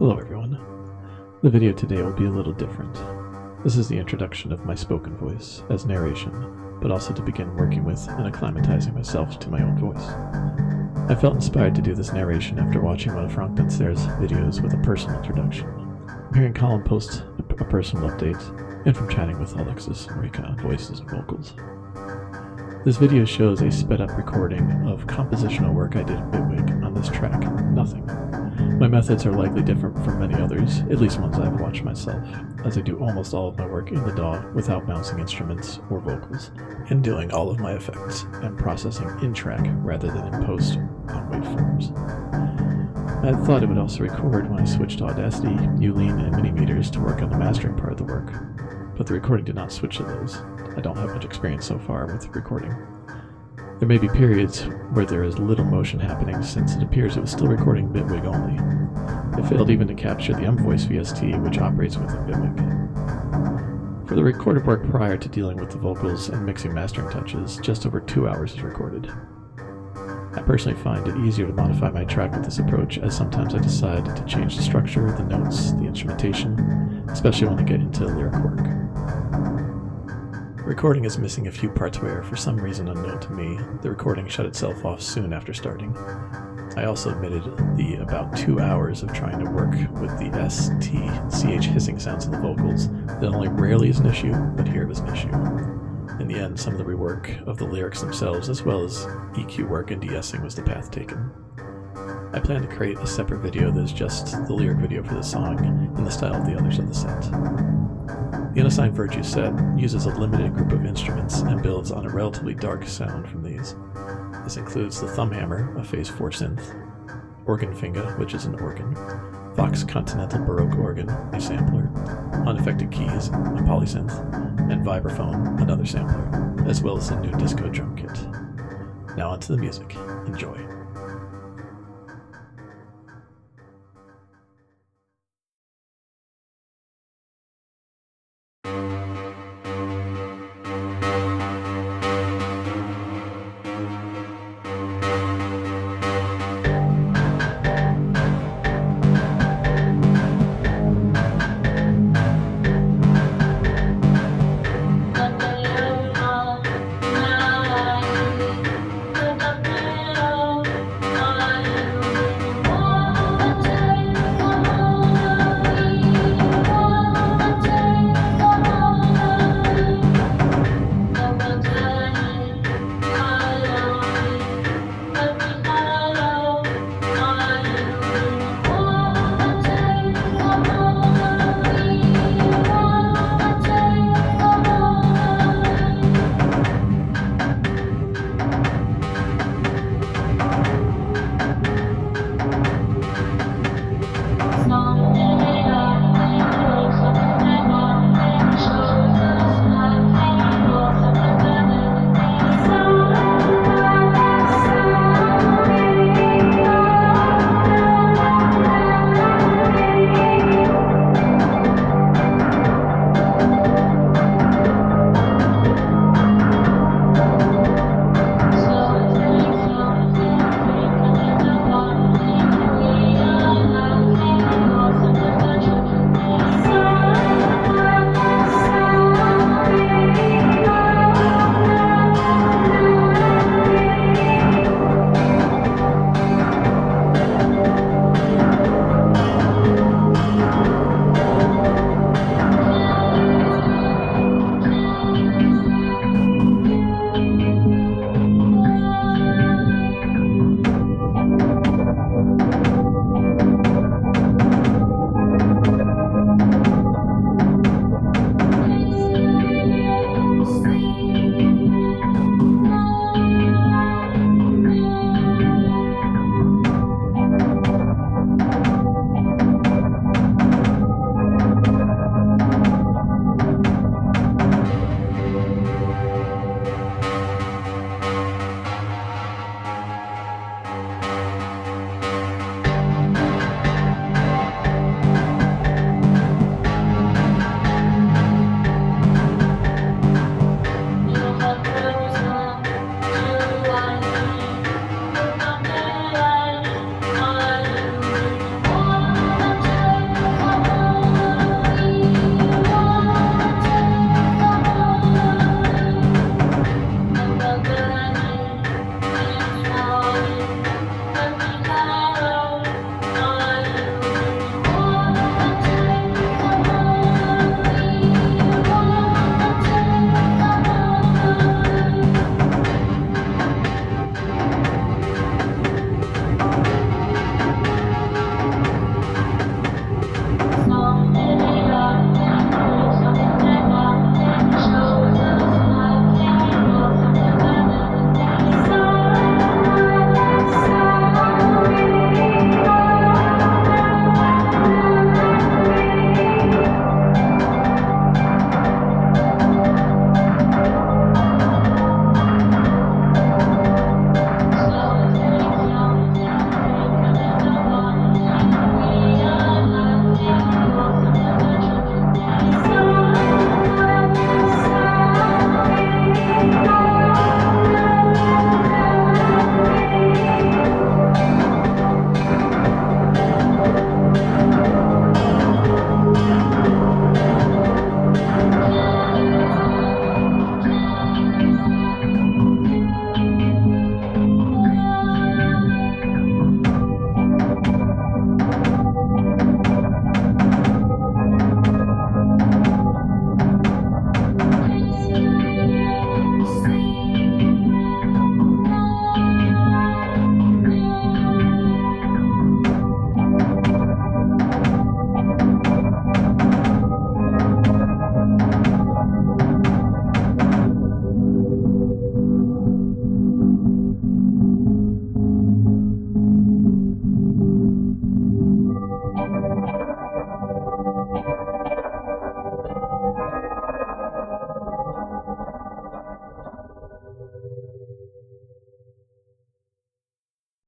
Hello everyone. The video today will be a little different. This is the introduction of my spoken voice as narration, but also to begin working with and acclimatizing myself to my own voice. I felt inspired to do this narration after watching one of Frank Dancer's videos with a personal introduction, hearing Colin post a personal update, and from chatting with Alexis and Rika on voices and vocals. This video shows a sped up recording of compositional work I did in Bitwig on this track, Nothing. My methods are likely different from many others, at least ones I've watched myself, as I do almost all of my work in the DAW without bouncing instruments or vocals, and doing all of my effects and processing in-track rather than in post on waveforms. I thought it would also record when I switched to Audacity, Uline, and Minimeters to work on the mastering part of the work, but the recording did not switch to those. I don't have much experience so far with recording. There may be periods where there is little motion happening since it appears it was still recording Bitwig only. It failed even to capture the Emvoice VST, which operates within Bitwig. For the recorded work prior to dealing with the vocals and mixing mastering touches, just over 2 hours is recorded. I personally find it easier to modify my track with this approach, as sometimes I decide to change the structure, the notes, the instrumentation, especially when I get into lyric work. The recording is missing a few parts where, for some reason unknown to me, the recording shut itself off soon after starting. I also omitted the about 2 hours of trying to work with the S, T, CH hissing sounds of the vocals that only rarely is an issue, but here it was an issue. In the end, some of the rework of the lyrics themselves, as well as EQ work and de-essing, was the path taken. I plan to create a separate video that is just the lyric video for the song in the style of the others of the set. The Unassigned Virtue set uses a limited group of instruments and builds on a relatively dark sound from these. This includes the thumb hammer, a phase 4 synth, organ finger, which is an organ, Vox Continental Baroque organ, a sampler, unaffected keys, a polysynth, and vibraphone, another sampler, as well as a new disco drum kit. Now onto the music. Enjoy.